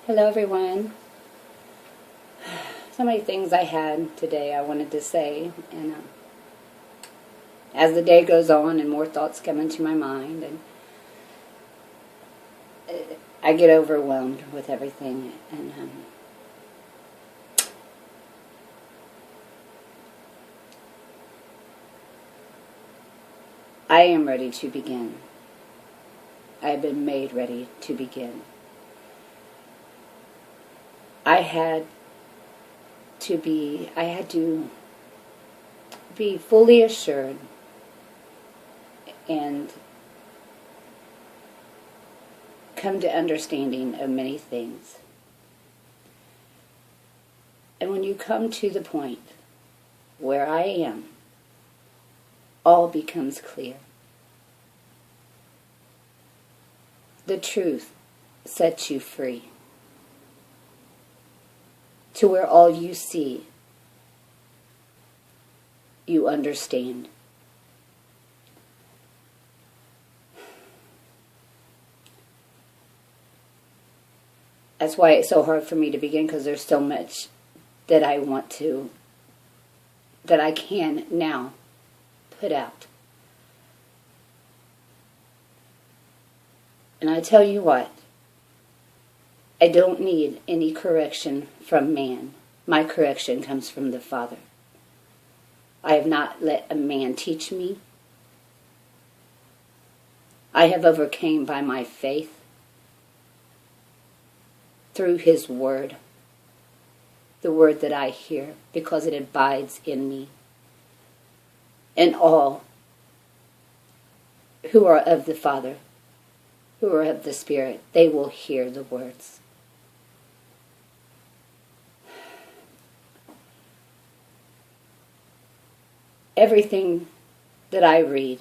Hello everyone. So many things I had today I wanted to say, and as the day goes on and more thoughts come into my mind, and I get overwhelmed with everything, and I am ready to begin. I have been made ready to begin. I had to be fully assured and come to understanding of many things. And when you come to the point where I am, all becomes clear. The truth sets you free to where all you see, you understand. That's why it's so hard for me to begin, because there's so much that I want to, that I can now put out. And I tell you what, I don't need any correction from man. My correction comes from the Father. I have not let a man teach me. I have overcame by my faith through His Word, the Word that I hear, because it abides in me. And all who are of the Father, who are of the Spirit, they will hear the words. Everything that I read,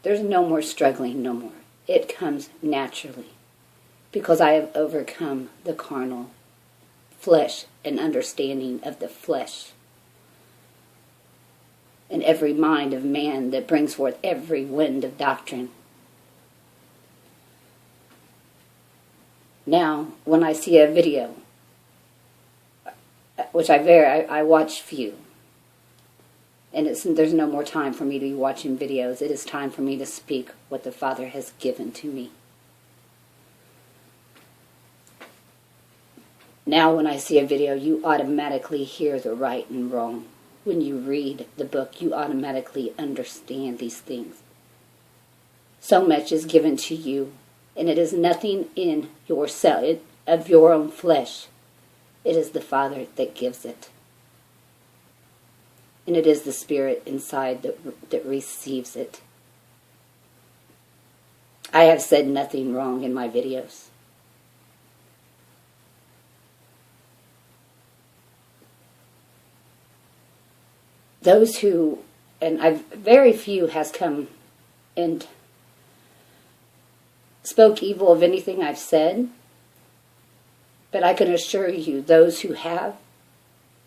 there's no more struggling, no more. It comes naturally, because I have overcome the carnal flesh and understanding of the flesh, and every mind of man that brings forth every wind of doctrine. Now, when I see a video, which I watch few, and there's no more time for me to be watching videos. It is time for me to speak what the Father has given to me. Now when I see a video, you automatically hear the right and wrong. When you read the book, you automatically understand these things. So much is given to you, and it is nothing in yourself, of your own flesh. It is the Father that gives it. And it is the Spirit inside that receives it. I have said nothing wrong in my videos. Those who, and very few has come and spoke evil of anything I've said, but I can assure you, those who have,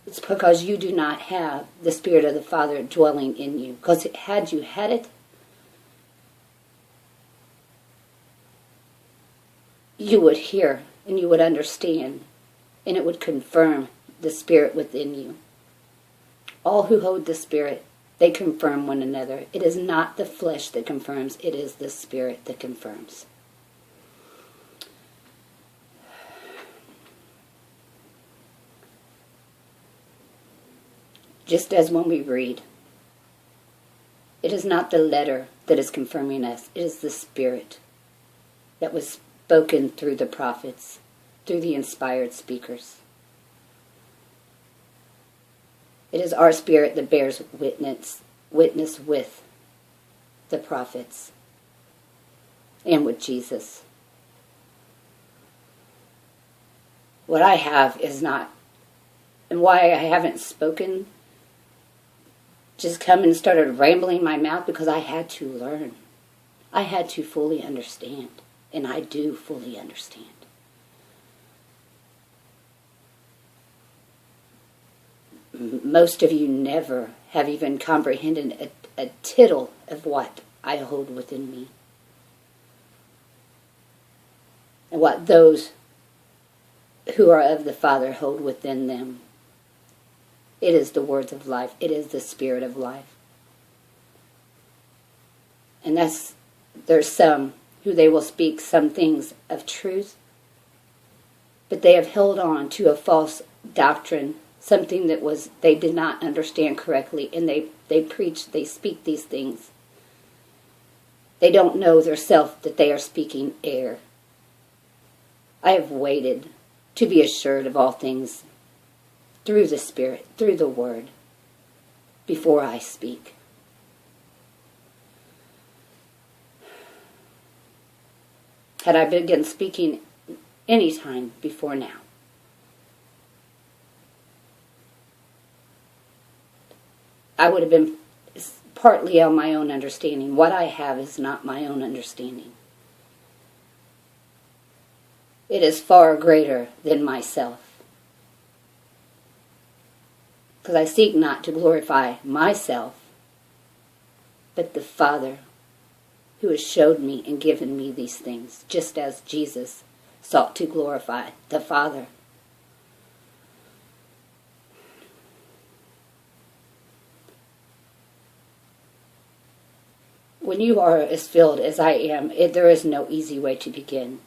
it's because you do not have the Spirit of the Father dwelling in you. Because had you had it, you would hear and you would understand, and it would confirm the Spirit within you. All who hold the Spirit, they confirm one another. It is not the flesh that confirms, it is the Spirit that confirms. Just as when we read, it is not the letter that is confirming us, it is the Spirit that was spoken through the prophets, through the inspired speakers. It is our spirit that bears witness with the prophets and with Jesus. What I have is not, and why I haven't spoken, just come and started rambling my mouth, because I had to learn. I had to fully understand, and I do fully understand. Most of you never have even comprehended a tittle of what I hold within me. And what those who are of the Father hold within them. It is the words of life. It is the Spirit of life. And there's some who they will speak some things of truth, but they have held on to a false doctrine, something that they did not understand correctly, and they preach, they speak these things. They don't know theirself that they are speaking error. I have waited to be assured of all things through the Spirit, through the Word, before I speak. Had I begun speaking any time before now, I would have been partly on my own understanding. What I have is not my own understanding. It is far greater than myself. Because I seek not to glorify myself, but the Father who has showed me and given me these things, just as Jesus sought to glorify the Father. When you are as filled as I am, there is no easy way to begin.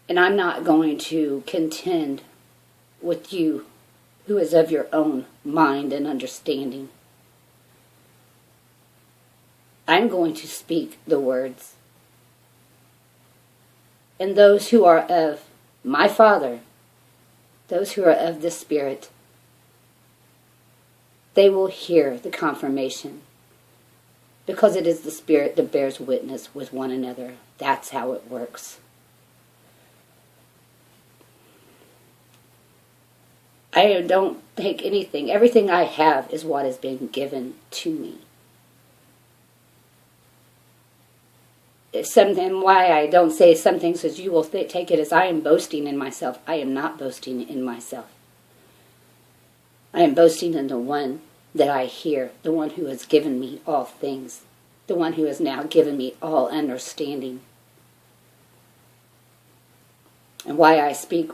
And I'm not going to contend with you who is of your own mind and understanding. I'm going to speak the words. And those who are of my Father, those who are of the Spirit, they will hear the confirmation. Because it is the Spirit that bears witness with one another. That's how it works. I don't take anything. Everything I have is what has been given to me. And why I don't say some things as you will take it as I am boasting in myself. I am not boasting in myself. I am boasting in the one that I hear, the one who has given me all things, the one who has now given me all understanding. And why I speak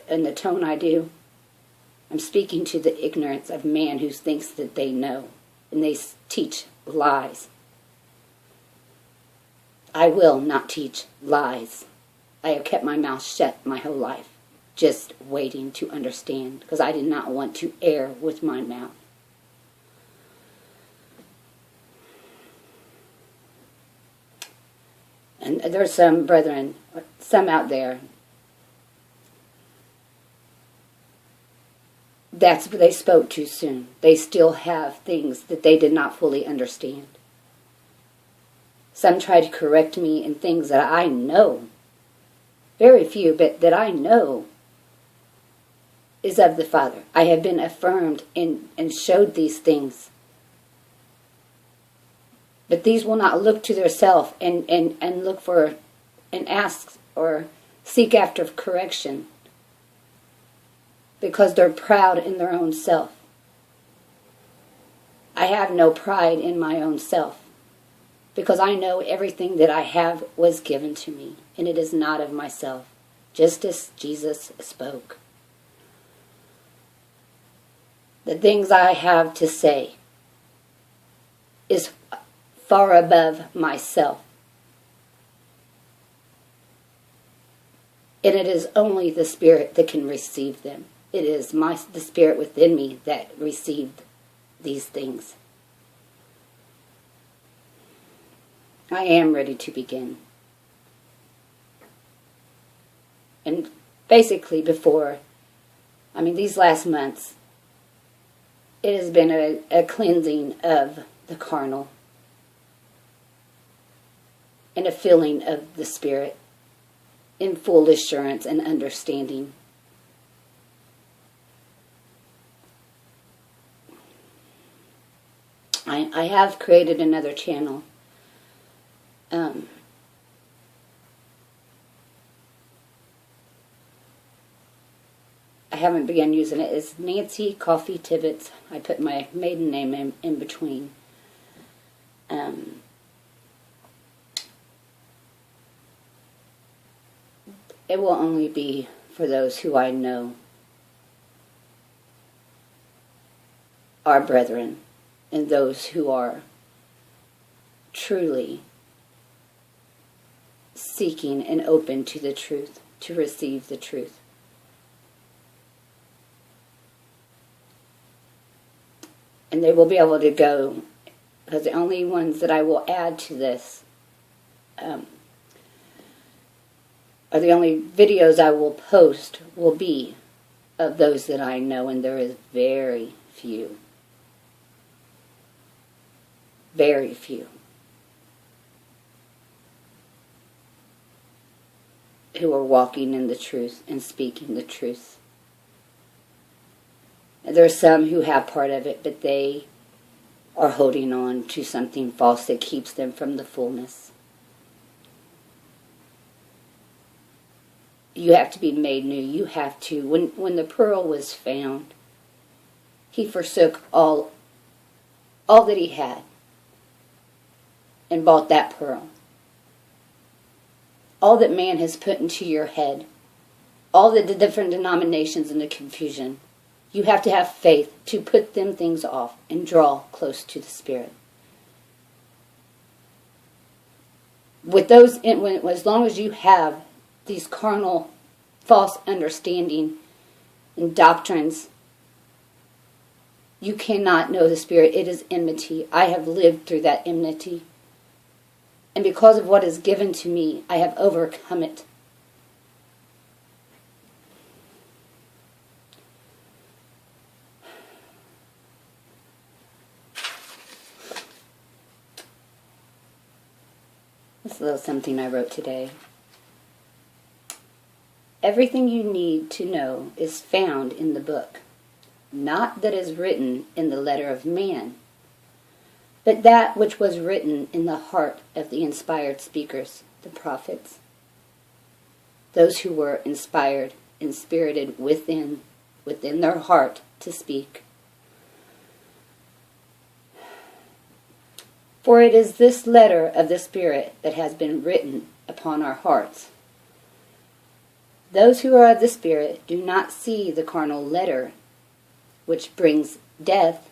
in the tone I do, I'm speaking to the ignorance of man who thinks that they know, and they teach lies. I will not teach lies. I have kept my mouth shut my whole life, just waiting to understand, because I did not want to err with my mouth. And there's some brethren, some out there, that's what they spoke too soon. They still have things that they did not fully understand. Some try to correct me in things that I know, very few, but that I know is of the Father. I have been affirmed and showed these things. But these will not look to their self and look for and ask or seek after correction because they're proud in their own self. I have no pride in my own self because I know everything that I have was given to me, and it is not of myself, just as Jesus spoke. The things I have to say is far above myself. And it is only the Spirit that can receive them. It is the Spirit within me that received these things. I am ready to begin. And basically these last months, it has been a cleansing of the carnal and a filling of the Spirit in full assurance and understanding. I have created another channel. I haven't begun using it. It's Nancy Coffee Tibbetts. I put my maiden name in between. it will only be for those who I know are brethren, and those who are truly seeking and open to the truth, to receive the truth. And they will be able to go, because the only ones that I will add to this are the only videos I will post will be of those that I know, and there is very few. Very few who are walking in the truth and speaking the truth. And there are some who have part of it, but they are holding on to something false that keeps them from the fullness. You have to be made new. You have to. When the pearl was found, he forsook all that he had and bought that pearl. All that man has put into your head, all the different denominations and the confusion, you have to have faith to put them things off and draw close to the Spirit. With those, as long as you have these carnal, false understanding and doctrines, you cannot know the Spirit. It is enmity. I have lived through that enmity. And because of what is given to me, I have overcome it. This is a little something I wrote today. Everything you need to know is found in the book, not that is written in the letter of man, but that which was written in the heart of the inspired speakers, the prophets, those who were inspired and spirited within their heart to speak. For it is this letter of the Spirit that has been written upon our hearts. Those who are of the Spirit do not see the carnal letter, which brings death,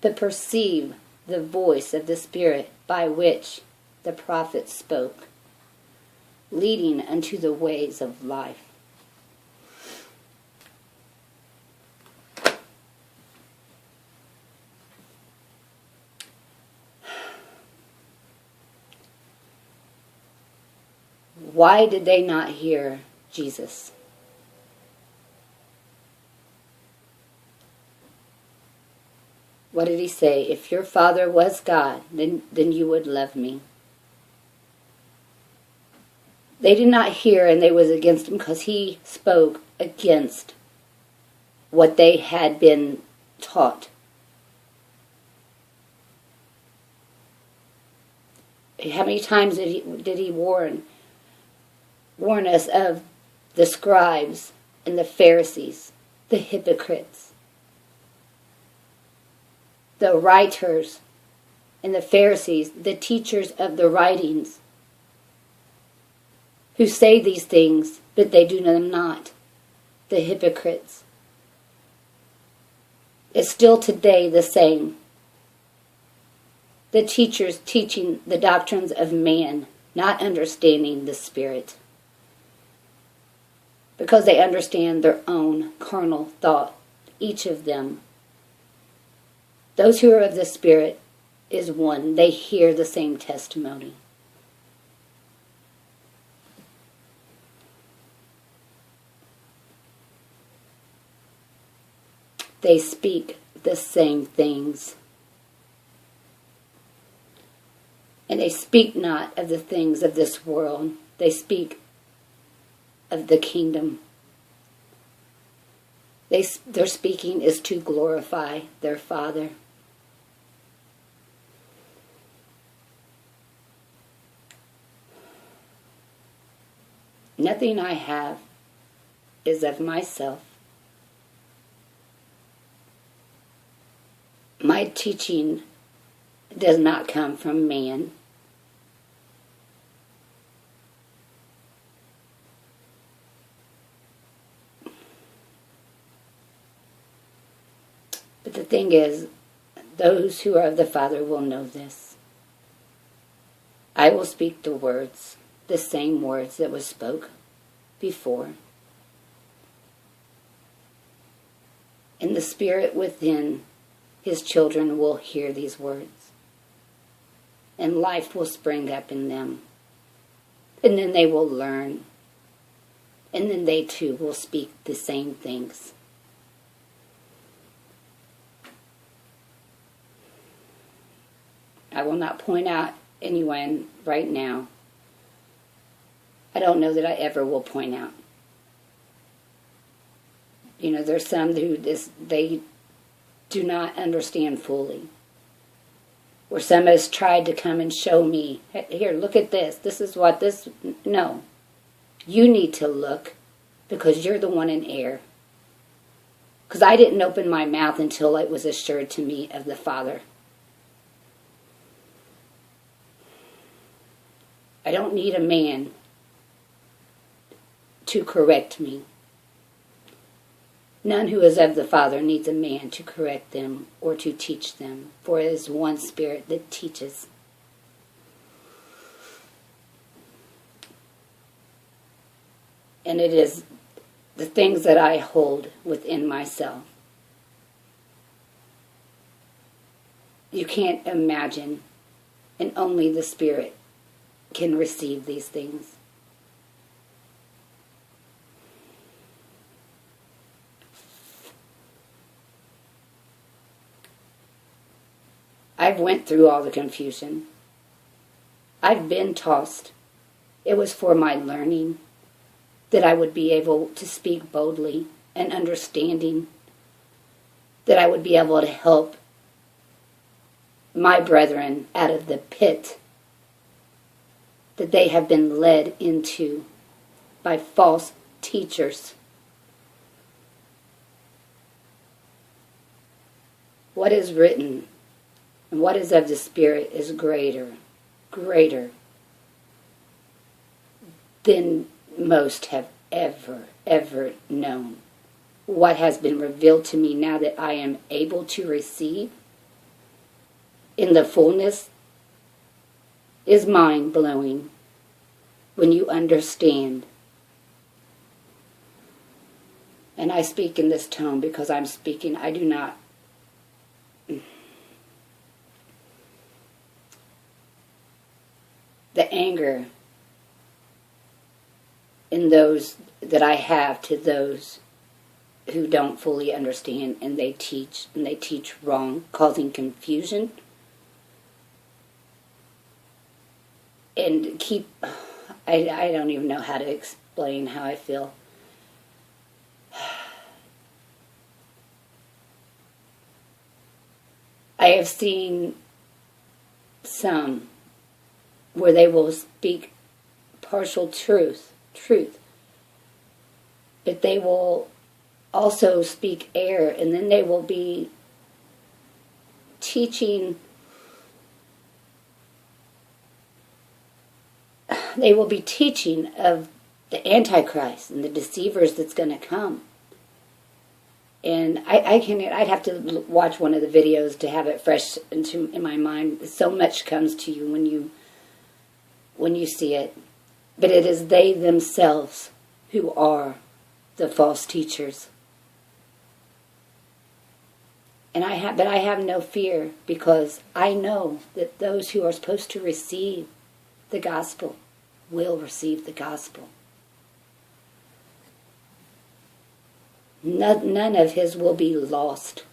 but perceive the voice of the Spirit by which the prophets spoke, leading unto the ways of life. Why did they not hear Jesus? What did he say? If your father was God, then you would love me. They did not hear, and they was against him because he spoke against what they had been taught. How many times did he warn us of the scribes and the Pharisees, the hypocrites, the writers and the Pharisees, the teachers of the writings, who say these things, but they do them not, the hypocrites. It's still today the same. The teachers teaching the doctrines of man, not understanding the Spirit, because they understand their own carnal thought, each of them. Those who are of the Spirit is one. They hear the same testimony. They speak the same things. And they speak not of the things of this world. They speak of the kingdom. Their speaking is to glorify their Father. Nothing I have is of myself. My teaching does not come from man. But the thing is, those who are of the Father will know this. I will speak the words, the same words that was spoke before. And the Spirit within His children will hear these words. And life will spring up in them. And then they will learn. And then they too will speak the same things. I will not point out anyone right now. I don't know that I ever will point out. You know, there's some who they do not understand fully. Or some has tried to come and show me, here, look at this. This is what this... No. You need to look because you're the one in error. Because I didn't open my mouth until it was assured to me of the Father. I don't need a man to correct me. None who is of the Father needs a man to correct them or to teach them, for it is one Spirit that teaches. And it is the things that I hold within myself. You can't imagine, and only the Spirit can receive these things. I've went through all the confusion. I've been tossed. It was for my learning that I would be able to speak boldly and understanding, that I would be able to help my brethren out of the pit that they have been led into by false teachers. What is written and what is of the Spirit is greater than most have ever known. What has been revealed to me now that I am able to receive in the fullness is mind-blowing when you understand. And I speak in this tone because I'm speaking. I do not. The anger in those that I have to those who don't fully understand and they teach wrong, causing confusion. And I don't even know how to explain how I feel. I have seen some where they will speak partial truth, but they will also speak error, and then they will be teaching. They will be teaching of the Antichrist and the deceivers that's going to come. And I'd have to watch one of the videos to have it fresh in my mind. So much comes to you when you see it. But it is they themselves who are the false teachers. And I have no fear, because I know that those who are supposed to receive the gospel will receive the gospel. None of his will be lost.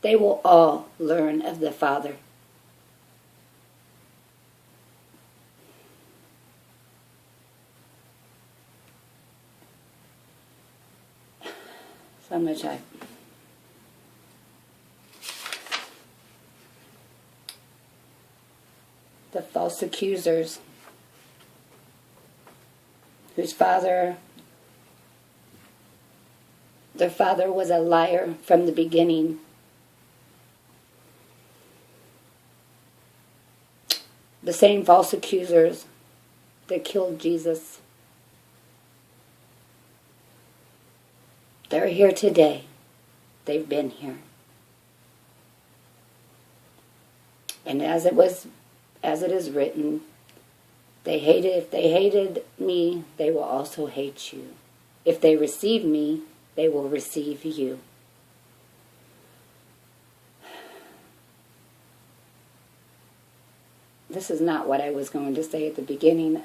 They will all learn of the Father. So much the false accusers, whose their father was a liar from the beginning. The same false accusers that killed Jesus. They're here today. They've been here. And as it is written, if they hated me, they will also hate you. If they receive me, they will receive you. This is not what I was going to say at the beginning.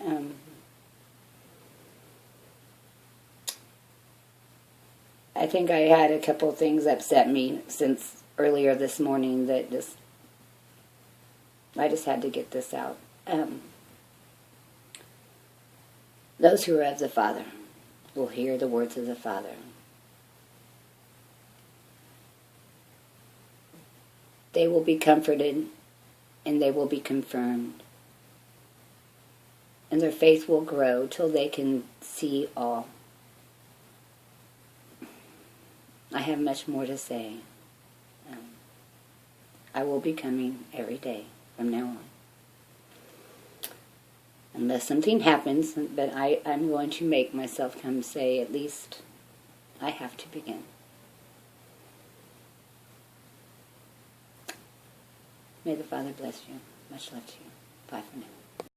I think I had a couple of things upset me since earlier this morning that I just had to get this out. Those who are of the Father will hear the words of the Father. They will be comforted and they will be confirmed. And their faith will grow till they can see all. I have much more to say. I will be coming every day from now on. Unless something happens, but I'm going to make myself come say, at least I have to begin. May the Father bless you. Much love to you. Bye for now.